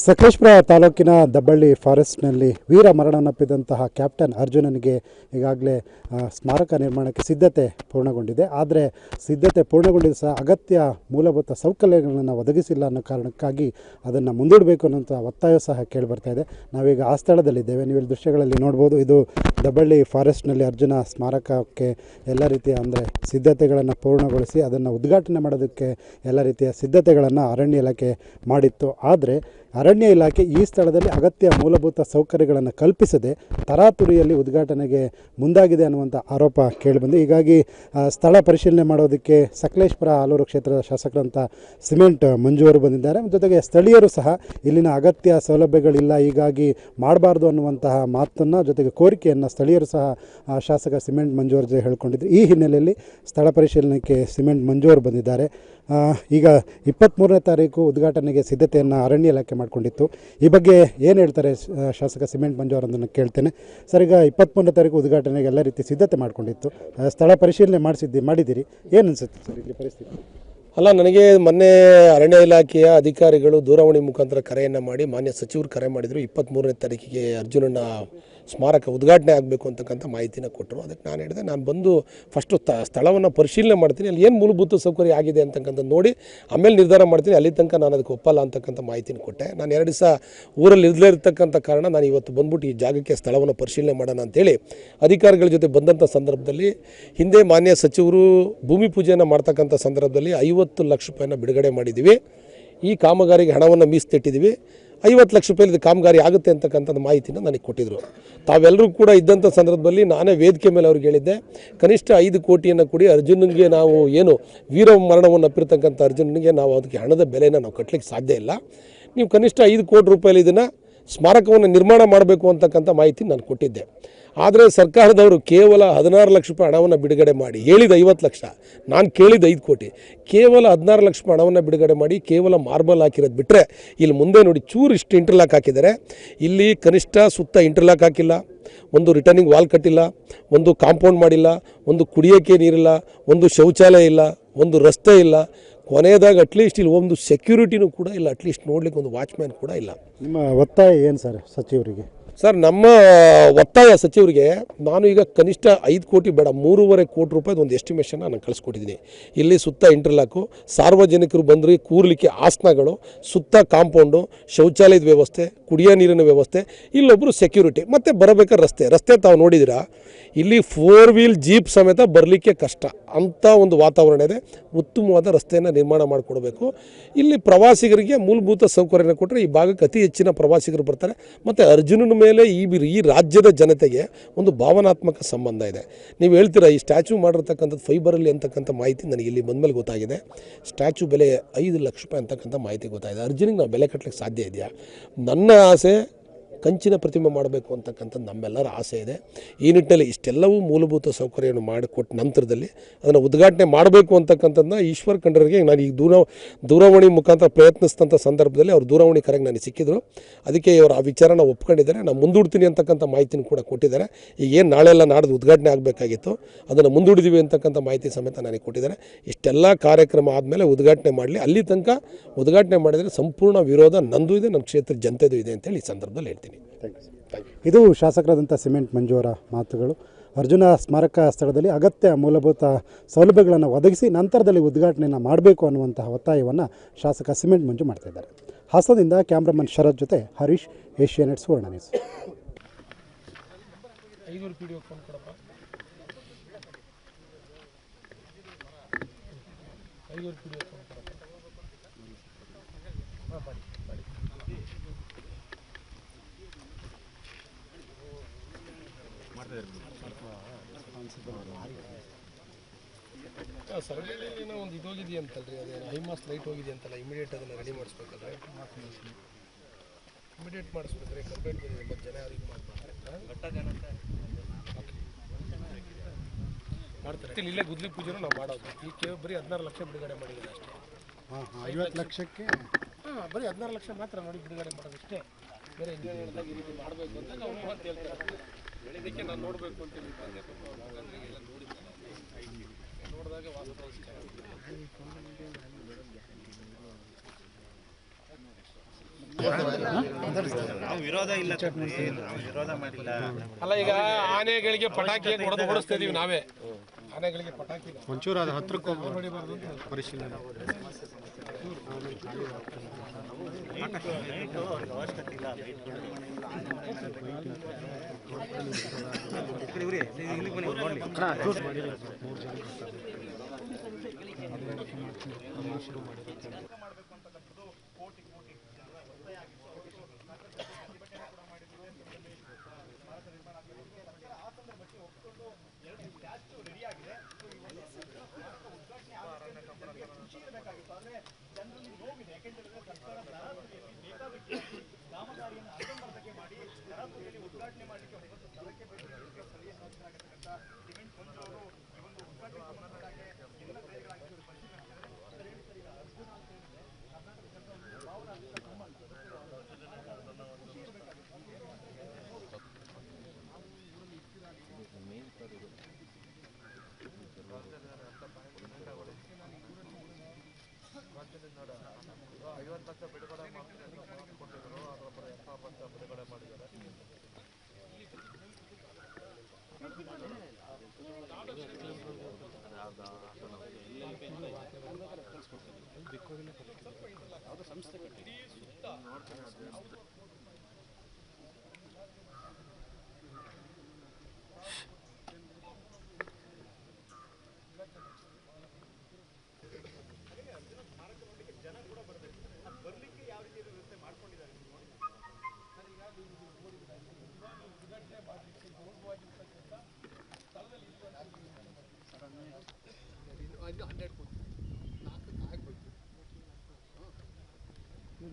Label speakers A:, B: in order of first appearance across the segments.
A: ಸಕಲೇಶಪುರ ತಾಲೂಕಿನ ದಬ್ಬಳ್ಳಿ ಫಾರೆಸ್ಟ್ನಲ್ಲಿ ವೀರ ಮರಣನಪ್ಪಿದಂತಹ ಕ್ಯಾಪ್ಟನ್ ಅರ್ಜುನನಿಗೆ ಈಗಾಗಲೇ ಸ್ಮಾರಕ ನಿರ್ಮಾಣಕ್ಕೆ ಸಿದ್ಧತೆ ಪೂರ್ಣಗೊಂಡಿದೆ. ಆದರೆ ಸಿದ್ಧತೆ ಪೂರ್ಣಗೊಂಡಿದ್ದು ಸಹ ಅಗತ್ಯ ಮೂಲಭೂತ ಸೌಕರ್ಯಗಳನ್ನು ಒದಗಿಸಿಲ್ಲ ಅನ್ನೋ ಕಾರಣಕ್ಕಾಗಿ ಅದನ್ನು ಮುಂದೂಡಬೇಕು ಅನ್ನೋಂಥ ಒತ್ತಾಯ ಸಹ ಕೇಳಿಬರ್ತಾ ಇದೆ. ನಾವೀಗ ಆ ಸ್ಥಳದಲ್ಲಿದ್ದೇವೆ. ನೀವು ಇಲ್ಲಿ ದೃಶ್ಯಗಳಲ್ಲಿ ನೋಡ್ಬೋದು. ಇದು ದಬ್ಬಳ್ಳಿ ಫಾರೆಸ್ಟ್ನಲ್ಲಿ ಅರ್ಜುನ ಸ್ಮಾರಕಕ್ಕೆ ಎಲ್ಲ ರೀತಿಯ ಸಿದ್ಧತೆಗಳನ್ನು ಪೂರ್ಣಗೊಳಿಸಿ ಅದನ್ನು ಉದ್ಘಾಟನೆ ಮಾಡೋದಕ್ಕೆ ಎಲ್ಲ ರೀತಿಯ ಸಿದ್ಧತೆಗಳನ್ನು ಅರಣ್ಯ ಇಲಾಖೆ ಮಾಡಿತ್ತು. ಆದರೆ ಅರಣ್ಯ ಇಲಾಖೆ ಈ ಸ್ಥಳದಲ್ಲಿ ಅಗತ್ಯ ಮೂಲಭೂತ ಸೌಕರ್ಯಗಳನ್ನು ಕಲ್ಪಿಸದೆ ತರಾತುರಿಯಲ್ಲಿ ಉದ್ಘಾಟನೆಗೆ ಮುಂದಾಗಿದೆ ಅನ್ನುವಂಥ ಆರೋಪ ಕೇಳಿಬಂದು ಹೀಗಾಗಿ ಸ್ಥಳ ಪರಿಶೀಲನೆ ಮಾಡೋದಕ್ಕೆ ಸಕಲೇಶಪುರ ಆಲೂರು ಕ್ಷೇತ್ರದ ಶಾಸಕರಂಥ ಸಿಮೆಂಟ್ ಮಂಜು ಅವರು ಬಂದಿದ್ದಾರೆ. ಜೊತೆಗೆ ಸ್ಥಳೀಯರು ಸಹ ಇಲ್ಲಿನ ಅಗತ್ಯ ಸೌಲಭ್ಯಗಳಿಲ್ಲ, ಹೀಗಾಗಿ ಮಾಡಬಾರ್ದು ಅನ್ನುವಂತಹ ಮಾತನ್ನು ಜೊತೆಗೆ ಕೋರಿಕೆಯನ್ನು ಸ್ಥಳೀಯರು ಸಹ ಶಾಸಕ ಸಿಮೆಂಟ್ ಮಂಜು ಅವ್ರ ಜೊತೆ ಹೇಳ್ಕೊಂಡಿದ್ರು. ಈ ಹಿನ್ನೆಲೆಯಲ್ಲಿ ಸ್ಥಳ ಪರಿಶೀಲನೆಗೆ ಸಿಮೆಂಟ್ ಮಂಜು ಅವರು ಬಂದಿದ್ದಾರೆ. ಈಗ 23ನೇ ತಾರೀಕು ಉದ್ಘಾಟನೆಗೆ ಸಿದ್ಧತೆಯನ್ನು ಅರಣ್ಯ ಇಲಾಖೆ ಮಾಡಿಕೊಂಡಿತ್ತು. ಈ ಬಗ್ಗೆ ಏನು ಹೇಳ್ತಾರೆ ಶಾಸಕ ಸಿಮೆಂಟ್ ಮಂಜು ಅವರನ್ನು ಕೇಳ್ತೇನೆ. ಸರ್, ಈಗ 23ನೇ ತಾರೀಕು ಉದ್ಘಾಟನೆಗೆ ಎಲ್ಲ ರೀತಿ ಸಿದ್ಧತೆ ಮಾಡಿಕೊಂಡಿತ್ತು, ಸ್ಥಳ ಪರಿಶೀಲನೆ ಮಾಡಿದ್ದೀರಿ, ಏನು ಅನಿಸುತ್ತೆ ಸರ್ ಇಲ್ಲಿ ಪರಿಸ್ಥಿತಿ?
B: ಅಲ್ಲ, ನನಗೆ ಮೊನ್ನೆ ಅರಣ್ಯ ಇಲಾಖೆಯ ಅಧಿಕಾರಿಗಳು ದೂರವಾಣಿ ಮುಖಾಂತರ ಕರೆಯನ್ನು ಮಾಡಿ ಮಾನ್ಯ ಸಚಿವರು ಕರೆ ಮಾಡಿದರು. 23ನೇ ತಾರೀಕಿಗೆ ಅರ್ಜುನನ ಸ್ಮಾರಕ ಉದ್ಘಾಟನೆ ಆಗಬೇಕು ಅಂತಕ್ಕಂಥ ಮಾಹಿತಿನ ಕೊಟ್ಟರು. ಅದಕ್ಕೆ ನಾನು ಹೇಳಿದೆ, ನಾನು ಬಂದು ಫಸ್ಟು ಸ್ಥಳವನ್ನು ಪರಿಶೀಲನೆ ಮಾಡ್ತೀನಿ, ಅಲ್ಲಿ ಏನು ಮೂಲಭೂತ ಸೌಕರ್ಯ ಆಗಿದೆ ಅಂತಕ್ಕಂಥ ನೋಡಿ ಆಮೇಲೆ ನಿರ್ಧಾರ ಮಾಡ್ತೀನಿ. ಅಲ್ಲಿ ತನಕ ನಾನು ಅದಕ್ಕೆ ಒಪ್ಪಲ್ಲ ಅಂತಕ್ಕಂಥ ಮಾಹಿತಿನ ಕೊಟ್ಟೆ. ನಾನು 2 ದಿವಸ ಊರಲ್ಲಿ ಇರಲೇ ಇರತಕ್ಕಂಥ ಕಾರಣ ನಾನು ಇವತ್ತು ಬಂದ್ಬಿಟ್ಟು ಈ ಜಾಗಕ್ಕೆ ಸ್ಥಳವನ್ನು ಪರಿಶೀಲನೆ ಮಾಡೋಣ ಅಂತೇಳಿ ಅಧಿಕಾರಿಗಳ ಜೊತೆ ಬಂದಂಥ ಸಂದರ್ಭದಲ್ಲಿ ಹಿಂದೆ ಮಾನ್ಯ ಸಚಿವರು ಭೂಮಿ ಪೂಜೆಯನ್ನು ಮಾಡ್ತಕ್ಕಂಥ ಸಂದರ್ಭದಲ್ಲಿ 50 ಲಕ್ಷ ರೂಪಾಯಿನ ಬಿಡುಗಡೆ ಮಾಡಿದ್ದೀವಿ. ಈ ಕಾಮಗಾರಿಗೆ ಹಣವನ್ನು ಮೀಸಲಿಟ್ಟಿದ್ದೀವಿ. 50 ಲಕ್ಷ ರೂಪಾಯಿ ಕಾಮಗಾರಿ ಆಗುತ್ತೆ ಅಂತಕ್ಕಂಥದ್ದು ಮಾಹಿತಿನ ನನಗೆ ಕೊಟ್ಟಿದ್ದರು. ತಾವೆಲ್ಲರೂ ಕೂಡ ಇದ್ದಂಥ ಸಂದರ್ಭದಲ್ಲಿ ನಾನೇ ವೇದಿಕೆ ಮೇಲೆ ಅವ್ರಿಗೆ ಹೇಳಿದ್ದೆ, ಕನಿಷ್ಠ 5 ಕೋಟಿಯನ್ನು ಕೊಡಿ, ಅರ್ಜುನನಿಗೆ ನಾವು ಏನು ವೀರ ಮರಣವನ್ನು ಅಪ್ಪಿರ್ತಕ್ಕಂಥ ಅರ್ಜುನನಿಗೆ ನಾವು ಅದಕ್ಕೆ ಹಣದ ಬೆಲೆನ ನಾವು ಕಟ್ಟಲಿಕ್ಕೆ ಸಾಧ್ಯ ಇಲ್ಲ. ನೀವು ಕನಿಷ್ಠ 5 ಕೋಟಿ ರೂಪಾಯಿ ಇದನ್ನು ಸ್ಮಾರಕವನ್ನು ನಿರ್ಮಾಣ ಮಾಡಬೇಕು ಅಂತಕ್ಕಂಥ ಮಾಹಿತಿ ನಾನು ಕೊಟ್ಟಿದ್ದೆ. ಆದರೆ ಸರ್ಕಾರದವರು ಕೇವಲ 16 ಲಕ್ಷ ರೂಪಾಯಿ ಹಣವನ್ನು ಬಿಡುಗಡೆ ಮಾಡಿ, ಹೇಳಿದ 50 ಲಕ್ಷ, ನಾನು ಕೇಳಿದ 5 ಕೋಟಿ, ಕೇವಲ 16 ಲಕ್ಷ ರೂಪಾಯಿ ಹಣವನ್ನು ಬಿಡುಗಡೆ ಮಾಡಿ ಕೇವಲ ಮಾರ್ಬಲ್ ಹಾಕಿರೋದು ಬಿಟ್ಟರೆ ಇಲ್ಲಿ ಮುಂದೆ ನೋಡಿ ಚೂರು ಇಷ್ಟು ಇಂಟರ್ಲಾಕ್ ಹಾಕಿದ್ದಾರೆ. ಇಲ್ಲಿ ಕನಿಷ್ಠ ಸುತ್ತ ಇಂಟರ್ಲಾಕ್ ಹಾಕಿಲ್ಲ, ಒಂದು ರಿಟರ್ನಿಂಗ್ ವಾಲ್ ಕಟ್ಟಿಲ್ಲ, ಒಂದು ಕಾಂಪೌಂಡ್ ಮಾಡಿಲ್ಲ, ಒಂದು ಕುಡಿಯೋಕ್ಕೆ ನೀರಿಲ್ಲ, ಒಂದು ಶೌಚಾಲಯ ಇಲ್ಲ, ಒಂದು ರಸ್ತೆ ಇಲ್ಲ, ಕೊನೆಯದಾಗ ಅಟ್ಲೀಸ್ಟ್ ಇಲ್ಲಿ ಒಂದು ಸೆಕ್ಯೂರಿಟಿನೂ ಕೂಡ ಇಲ್ಲ, ಅಟ್ಲೀಸ್ಟ್ ನೋಡ್ಲಿಕ್ಕೆ ಒಂದು ವಾಚ್ಮ್ಯಾನ್ ಕೂಡ ಇಲ್ಲ.
A: ನಿಮ್ಮ ಒತ್ತಾಯ ಏನು ಸರ್ ಸಚಿವರಿಗೆ?
B: ಸರ್, ನಮ್ಮ ಒತ್ತಾಯ ಸಚಿವರಿಗೆ, ನಾನು ಈಗ ಕನಿಷ್ಠ 5 ಕೋಟಿ ಬೇಡ, 3.5 ಕೋಟಿ ರೂಪಾಯಿದು ಒಂದು ಎಸ್ಟಿಮೇಷನ್ನ ನಾನು ಕಳಿಸ್ಕೊಟ್ಟಿದ್ದೀನಿ. ಇಲ್ಲಿ ಸುತ್ತ ಇಂಟರ್ಲಾಕು, ಸಾರ್ವಜನಿಕರು ಬಂದರೆ ಕೂರ್ಲಿಕ್ಕೆ ಆಸನಗಳು, ಸುತ್ತ ಕಾಂಪೌಂಡು, ಶೌಚಾಲಯದ ವ್ಯವಸ್ಥೆ, ಕುಡಿಯೋ ನೀರಿನ ವ್ಯವಸ್ಥೆ, ಇಲ್ಲೊಬ್ಬರು ಸೆಕ್ಯೂರಿಟಿ, ಮತ್ತು ಬರಬೇಕಾದ್ರೆ ರಸ್ತೆ ತಾವು ನೋಡಿದ್ದೀರಾ, ಇಲ್ಲಿ 4 ವೀಲ್ ಜೀಪ್ ಸಮೇತ ಬರಲಿಕ್ಕೆ ಕಷ್ಟ, ಅಂಥ ಒಂದು ವಾತಾವರಣ ಇದೆ. ಉತ್ತಮವಾದ ರಸ್ತೆಯನ್ನು ನಿರ್ಮಾಣ ಮಾಡಿಕೊಡ್ಬೇಕು. ಇಲ್ಲಿ ಪ್ರವಾಸಿಗರಿಗೆ ಮೂಲಭೂತ ಸೌಕರ್ಯನ ಕೊಟ್ಟರೆ ಈ ಭಾಗಕ್ಕೆ ಅತಿ ಹೆಚ್ಚಿನ ಪ್ರವಾಸಿಗರು ಬರ್ತಾರೆ. ಮತ್ತು ಅರ್ಜುನನ ಮೇಲೆ ಈ ರಾಜ್ಯದ ಜನತೆಗೆ ಒಂದು ಭಾವನಾತ್ಮಕ ಸಂಬಂಧ ಇದೆ. ನೀವು ಹೇಳ್ತೀರಾ ಈ ಸ್ಟ್ಯಾಚ್ಯೂ ಮಾಡಿರ್ತಕ್ಕಂಥದ್ದು ಫೈಬರಲ್ಲಿ ಅಂತಕ್ಕಂಥ ಮಾಹಿತಿ ನನಗೆ ಇಲ್ಲಿ ಬಂದಮೇಲೆ ಗೊತ್ತಾಗಿದೆ. ಸ್ಟ್ಯಾಚ್ಯೂ ಬೆಲೆ 5 ಲಕ್ಷ ರೂಪಾಯಿ ಅಂತಕ್ಕಂಥ ಮಾಹಿತಿ ಗೊತ್ತಾಗಿದೆ. ಅರ್ಜುನಿಗೆ ನಾವು ಬೆಲೆ ಕಟ್ಟಲಿಕ್ಕೆ ಸಾಧ್ಯ ಇದೆಯಾ? ನನ್ನ ಆಸೆ ಕಂಚಿನ ಪ್ರತಿಮೆ ಮಾಡಬೇಕು ಅಂತಕ್ಕಂಥದ್ದು ನಮ್ಮೆಲ್ಲರ ಆಸೆ ಇದೆ. ಈ ನಿಟ್ಟಿನಲ್ಲಿ ಇಷ್ಟೆಲ್ಲವೂ ಮೂಲಭೂತ ಸೌಕರ್ಯವನ್ನು ಮಾಡಿಕೊಟ್ಟ ನಂತರದಲ್ಲಿ ಅದನ್ನು ಉದ್ಘಾಟನೆ ಮಾಡಬೇಕು ಅಂತಕ್ಕಂಥದ್ದನ್ನ ಈಶ್ವರ್ ಖಂಡ್ರೆಗೆ ನಾನು ಈಗ ದೂರವಾಣಿ ಮುಖಾಂತರ ಪ್ರಯತ್ನಿಸಿದಂಥ ಸಂದರ್ಭದಲ್ಲಿ ಅವ್ರು ದೂರವಾಣಿ ಕರೆಗೆ ನನಗೆ ಸಿಕ್ಕಿದ್ರು. ಅದಕ್ಕೆ ಇವರು ಆ ವಿಚಾರನ ಒಪ್ಕೊಂಡಿದ್ದಾರೆ. ನಾನು ಮುಂದೂಡ್ತೀನಿ ಅಂತಕ್ಕಂಥ ಮಾಹಿತಿನ ಕೂಡ ಕೊಟ್ಟಿದ್ದಾರೆ. ಈಗ ಏನು ನಾಳೆಲ್ಲ ನಾಡ್ದು ಉದ್ಘಾಟನೆ ಆಗಬೇಕಾಗಿತ್ತು ಅದನ್ನು ಮುಂದೂಡಿದ್ದೀವಿ ಅಂತಕ್ಕಂಥ ಮಾಹಿತಿ ಸಮೇತ ನನಗೆ ಕೊಟ್ಟಿದ್ದಾರೆ. ಇಷ್ಟೆಲ್ಲ ಕಾರ್ಯಕ್ರಮ ಆದಮೇಲೆ ಉದ್ಘಾಟನೆ ಮಾಡಲಿ, ಅಲ್ಲಿ ತನಕ ಉದ್ಘಾಟನೆ ಮಾಡಿದರೆ ಸಂಪೂರ್ಣ ವಿರೋಧ ನಂದು ಇದೆ, ನಮ್ಮ ಕ್ಷೇತ್ರದ ಜನತೆದು ಇದೆ ಅಂತೇಳಿ ಈ ಸಂದರ್ಭದಲ್ಲಿ ಹೇಳ್ತೀನಿ.
A: ಇದು ಶಾಸಕರಾದಂಥ ಸಿಮೆಂಟ್ ಮಂಜು ಅವರ ಮಾತುಗಳು. ಅರ್ಜುನ ಸ್ಮಾರಕ ಸ್ಥಳದಲ್ಲಿ ಅಗತ್ಯ ಮೂಲಭೂತ ಸೌಲಭ್ಯಗಳನ್ನು ಒದಗಿಸಿ ನಂತರದಲ್ಲಿ ಉದ್ಘಾಟನೆಯನ್ನು ಮಾಡಬೇಕು ಅನ್ನುವಂತಹ ಒತ್ತಾಯವನ್ನು ಶಾಸಕ ಸಿಮೆಂಟ್ ಮಂಜು ಮಾಡ್ತಿದ್ದಾರೆ. ಹಾಸನದಿಂದ ಕ್ಯಾಮ್ರಾಮನ್ ಶರತ್ ಜೊತೆ ಹರೀಶ್, ಏಷ್ಯಾನೆಟ್ ಸುವರ್ಣ ನ್ಯೂಸ್.
B: ಸರ್ವೆಲೇನೋ ಒಂದು ಇದು ಹೋಗಿದೆ ಅಂತಲ್ರಿ, ಅದೇನು ಹೈಮಾಸ್ ಲೈಟ್ ಹೋಗಿದೆ ಅಂತಲ್ಲ, ಇಮಿಡಿಯೇಟ್ ಅದನ್ನು ರೆಡಿ ಮಾಡಿಸ್ಬೇಕಲ್ಲ, ಇಮಿಡಿಯೇಟ್ ಮಾಡಿಸ್ಬೇಕ್ರಿ. ಕಂಪ್ಲೇಂಟ್ ಬಂದಿದೆ, ಮತ್ತು ಜನ ಯಾರಿಗೆ ಮಾಡ್ತಾರೆ. ಇಲ್ಲೇ ಗುದ್ಲಿ ಪೂಜೆನೂ ನಾವು ಮಾಡೋದು. ಈ ಬರೀ 16 ಲಕ್ಷ ಬಿಡುಗಡೆ ಮಾಡಿದ್ದೀನಿ ಅಷ್ಟೇ.
A: 50 ಲಕ್ಷಕ್ಕೆ
B: ಬರೀ 16 ಲಕ್ಷ ಮಾತ್ರ ನೋಡಿ ಬಿಡುಗಡೆ ಮಾಡೋದಷ್ಟೇ. ಬೇರೆ ಇಂಜಿನಿಯರ್ದಾಗ ಈ ರೀತಿ ಮಾಡಬೇಕು ಅಂತ ನಾವು ಮಾತು ಹೇಳ್ತಾರೆ. ಹೇಳಿದ್ದಕ್ಕೆ ನಾನು ನೋಡಬೇಕು ಅಂತೇಳಿ ನೋಡಿದಾಗ ವಾಸ್ತವ ಇಷ್ಟ.
C: ವಿರೋಧ ಇಲ್ಲ, ವಿರೋಧ ಮಾಡಿಲ್ಲ.
B: ಅಲ್ಲ, ಈಗ ಆನೆಗಳಿಗೆ ಪಟಾಕಿ ಹೊಡೆದು ಓಡಿಸ್ತಾ ಇದೀವಿ ನಾವೇ. ಆನೆಗಳಿಗೆ ಪಟಾಕಿ
D: ಒಂಚೂರು ಅದು ಹತ್ರಕ್ಕೆ ಹೊಡಿಬಾರ್ದು ಅಂತ ಪರಿಶೀಲನೆ.
C: ಅವಶ್ಯಕತೆ ಇಲ್ಲ.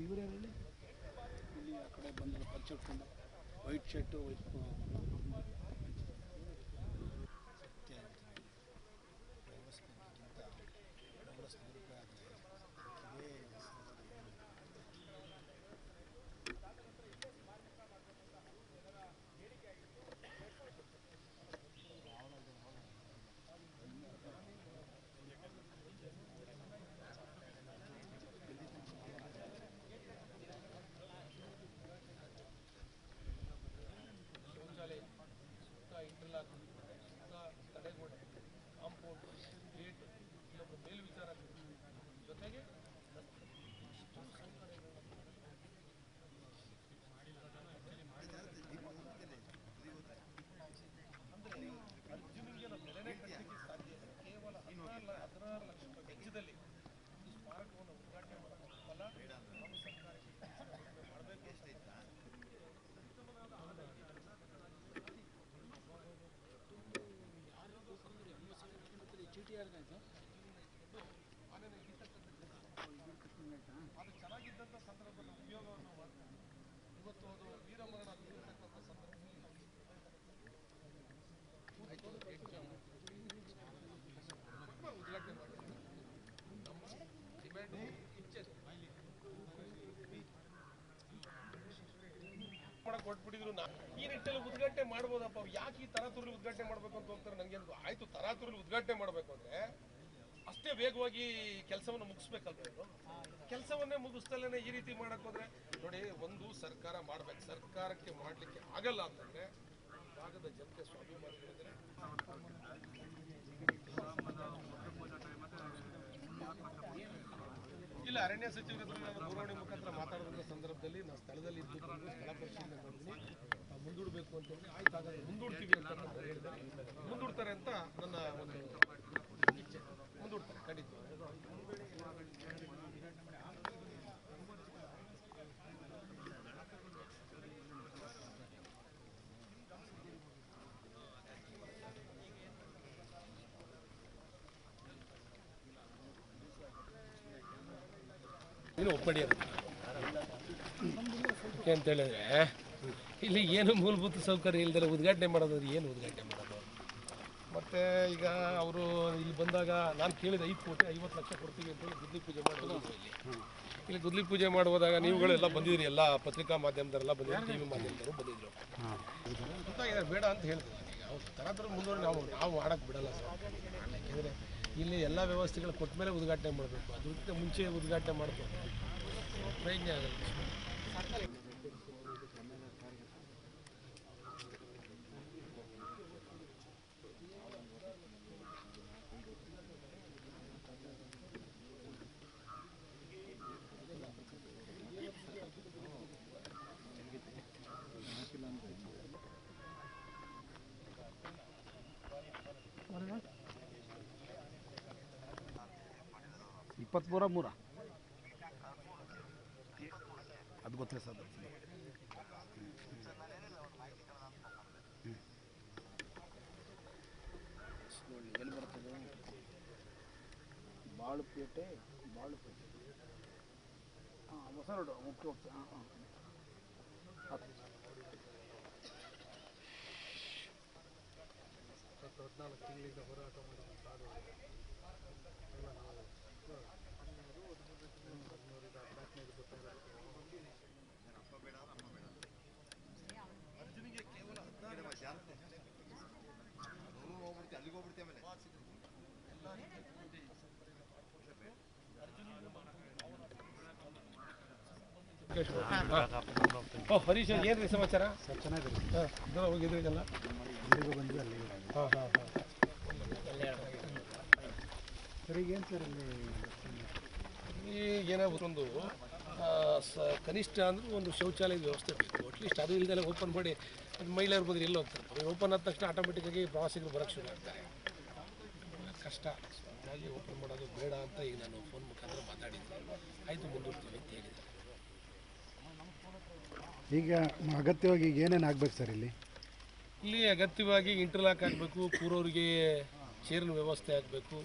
E: ಇವರೇನಲ್ಲಿ ಇಲ್ಲಿ ಆ ಕಡೆ ಬಂದು ಪರಿಚಯ ಉಟ್ಕೊಂಡು ವೈಟ್ ಶರ್ಟು
B: ಚೆನ್ನಾಗಿದ್ದಂಥ ಸಂದರ್ಭದಲ್ಲಿ ಉಪಯೋಗವನ್ನು ಮಾಡ್ತಾರೆ. ಇವತ್ತು ಅದು ವೀರಮರಣ ಆಗಿರ್ತಕ್ಕಂಥ ಸಂದರ್ಭದಲ್ಲಿ ಉದ್ಘಾಟನೆ ಮಾಡಿ ನಮ್ಮ ಡಿಮ್ಯಾಂಡ್ ಕೊಟ್ಬಿಟ್ಟಿದ್ರು. ಈ ನಿಟ್ಟಿನಲ್ಲಿ ಉದ್ಘಾಟನೆ ಮಾಡ್ಬೋದಪ್ಪ. ಯಾಕೆ ಈ ತರಾತುರಲ್ಲಿ ಉದ್ಘಾಟನೆ ಮಾಡ್ಬೇಕು ಅಂತ ಹೋಗ್ತಾರೆ. ನನಗೆ ಆಯ್ತು, ತರಾತುರಲ್ಲಿ ಉದ್ಘಾಟನೆ ಮಾಡಬೇಕು ಅಂದ್ರೆ ಅಷ್ಟೇ ವೇಗವಾಗಿ ಕೆಲಸವನ್ನು ಮುಗಿಸ್ಬೇಕಲ್ವ ಇವರು. ಕೆಲಸವನ್ನೇ ಮುಗಿಸ್ತಲೇ ಈ ರೀತಿ ಮಾಡಕ್ ಹೋದ್ರೆ ನೋಡಿ, ಒಂದು ಸರ್ಕಾರ ಮಾಡ್ಬೇಕು. ಸರ್ಕಾರಕ್ಕೆ ಮಾಡ್ಲಿಕ್ಕೆ ಆಗಲ್ಲ ಅಂತಂದ್ರೆ ಭಾಗದ ಜನತೆ ಸ್ವಾಭಿಮಾನಿಗಳಿದ್ದಾರೆ. ಇಲ್ಲ, ಅರಣ್ಯ ಸಚಿವರ ಹತ್ರ ನಾನು ದೂರವಾಣಿ ಮುಖಾಂತರ ಮಾತಾಡುವಂಥ ಸಂದರ್ಭದಲ್ಲಿ ನಾನು ಸ್ಥಳದಲ್ಲಿ ಇದ್ದು ಸ್ಥಳ ಪರಿಶೀಲನೆ ಮಾಡಿದ್ದೀನಿ. ಮುಂದೂಡಬೇಕು ಅಂತಂದ್ರೆ ಆಯ್ತು, ಹಾಗಾದ್ರೆ ಮುಂದೂಡ್ತೀವಿ ಅಂತ ಹೇಳಿದ್ದಾರೆ. ಮುಂದೂಡ್ತಾರೆ ಅಂತ ನನ್ನ ಒಂದು ಇಚ್ಛೆ. ಮುಂದೂಡ್ತಾರೆ ಖಂಡಿತ. ಒಪ್ಪಡಿ ಅಂತ ಹೇಳಿದ್ರೆ ಇಲ್ಲಿ ಏನು ಮೂಲಭೂತ ಸೌಕರ್ಯ ಇಲ್ದಲ್ಲ ಉದ್ಘಾಟನೆ ಮಾಡೋದು, ಏನು ಉದ್ಘಾಟನೆ ಮಾಡೋದು. ಮತ್ತು ಈಗ ಅವರು ಇಲ್ಲಿ ಬಂದಾಗ ನಾನು ಕೇಳಿದ 5 ಕೋಟಿ 50 ಲಕ್ಷ ಕೊಡ್ತೀವಿ ಅಂತೇಳಿ ಗುದ್ಲಿ ಪೂಜೆ ಮಾಡೋದು. ಇಲ್ಲಿ ಗುದ್ಲಿ ಪೂಜೆ ಮಾಡುವಾಗ ನೀವುಗಳೆಲ್ಲ ಬಂದಿದ್ರಿ, ಎಲ್ಲ ಪತ್ರಿಕಾ ಮಾಧ್ಯಮದವರೆಲ್ಲ ಬಂದಿದ್ರು, ಟಿ ವಿ ಮಾಧ್ಯಮದವರು ಬಂದಿದ್ರು. ಗೊತ್ತಾಗಿದೆ, ಬೇಡ ಅಂತ ಹೇಳ್ತೀವಿ. ಈಗ ಅವ್ರು ತರಾತರ ಮುಂದುವರೆ ನಾವು ಮಾಡೋಕ್ಕೆ ಬಿಡಲ್ಲ ಸರ್. ಯಾಕೆಂದರೆ ಇಲ್ಲಿ ಎಲ್ಲ ವ್ಯವಸ್ಥೆಗಳು ಕೊಟ್ಟ ಮೇಲೆ ಉದ್ಘಾಟನೆ ಮಾಡಬೇಕು. ಅದಕ್ಕಿಂತ ಮುಂಚೆ ಉದ್ಘಾಟನೆ ಮಾಡ್ಕೊಂಡು ಪ್ರಯೋಜನ ಆಗಲ್ಲ.
E: 23 ಅದು ಗೊತ್ತಿಲ್ಲ ಸರ್. ಎಲ್ಲಿ ಬರ್ತದೆ? ಬಾಳುಪೇಟೆ ಹೊಸ ರೋಡು ಮುಖ್ಯ ಹೋಗ್ತದೆ. 14 ತಿಂಗಳಿಂದ ಹೋರಾಟ ಮಾಡಿದ
B: ಹರೀಶ್ ಏನು ರೀ ಸಮಾಚಾರ?
A: ಚೆನ್ನಾಗಿದೆ
B: ಹೋಗಿದ್ರಿಗೆಲ್ಲ
A: ಅಲ್ಲಿಗೂ ಬಂದ್ವಿ ಅಲ್ಲಿಗೆ ಸರ್. ಈಗೇನು ಸರ್
B: ಈಗೇನೋ ಒಂದು ಕನಿಷ್ಠ ಅಂದ್ರೆ ಒಂದು ಶೌಚಾಲಯದ ವ್ಯವಸ್ಥೆ ಬೇಕು. ಅಟ್ಲೀಸ್ಟ್ ಅದು ಇಲ್ಲದೆ ಓಪನ್ ಮಾಡಿ ಅದು ಮಹಿಳೆಯರು ಬಂದರೆ ಎಲ್ಲಿ ಹೋಗ್ತಾರೆ? ಓಪನ್ ಆದ ತಕ್ಷಣ ಆಟೋಮೆಟಿಕ್ಕಾಗಿ ಪ್ರವಾಸಿಗರು ಬರೋಕ್ಕೆ ಶುರು ಆಗ್ತಾರೆ. ಕಷ್ಟ. ಹಾಗಾಗಿ ಓಪನ್ ಮಾಡೋದು ಬೇಡ ಅಂತ ಈಗ ನಾನು ಫೋನ್ ಮುಖಾಂತರ ಮಾತಾಡಿದ್ದೆ. ಆಯಿತು, ಮುಂದುವರ್ತೀವಿ ಅಂತ ಹೇಳಿದೆ.
A: ಈಗ ಅಗತ್ಯವಾಗಿ ಈಗ ಏನೇನು ಆಗ್ಬೇಕು ಸರ್ ಇಲ್ಲಿ
B: ಅಗತ್ಯವಾಗಿ ಇಂಟರ್ಲಾಕ್ ಆಗಬೇಕು, ಕೂರೋರಿಗೆ ಚೇರಿನ ವ್ಯವಸ್ಥೆ ಆಗಬೇಕು,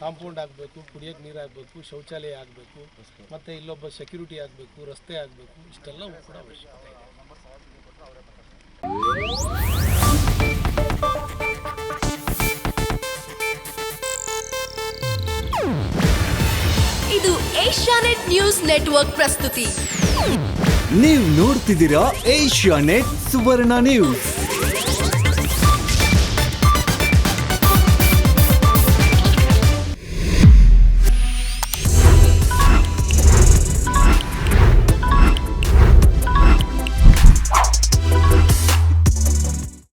B: ಕಾಂಪೌಂಡ್ ಆಗಬೇಕು, ಕುಡಿಯೋಕ್ಕೆ ನೀರು ಆಗಬೇಕು, ಶೌಚಾಲಯ ಆಗಬೇಕು, ಮತ್ತು ಇಲ್ಲೊಬ್ಬ ಸೆಕ್ಯೂರಿಟಿ ಆಗಬೇಕು, ರಸ್ತೆ ಆಗಬೇಕು. ಇಷ್ಟೆಲ್ಲವೂ ಕೂಡ ಅವಶ್ಯಕತೆ ಇದೆ.
F: ಇದು ಏಷ್ಯಾನೆಟ್ ನ್ಯೂಸ್ ನೆಟ್ವರ್ಕ್ ಪ್ರಸ್ತುತಿ.
G: ನೀವು ನೋಡ್ತಿದ್ದೀರಾ ಏಷ್ಯಾನೆಟ್ ಸುವರ್ಣ ನ್ಯೂಸ್.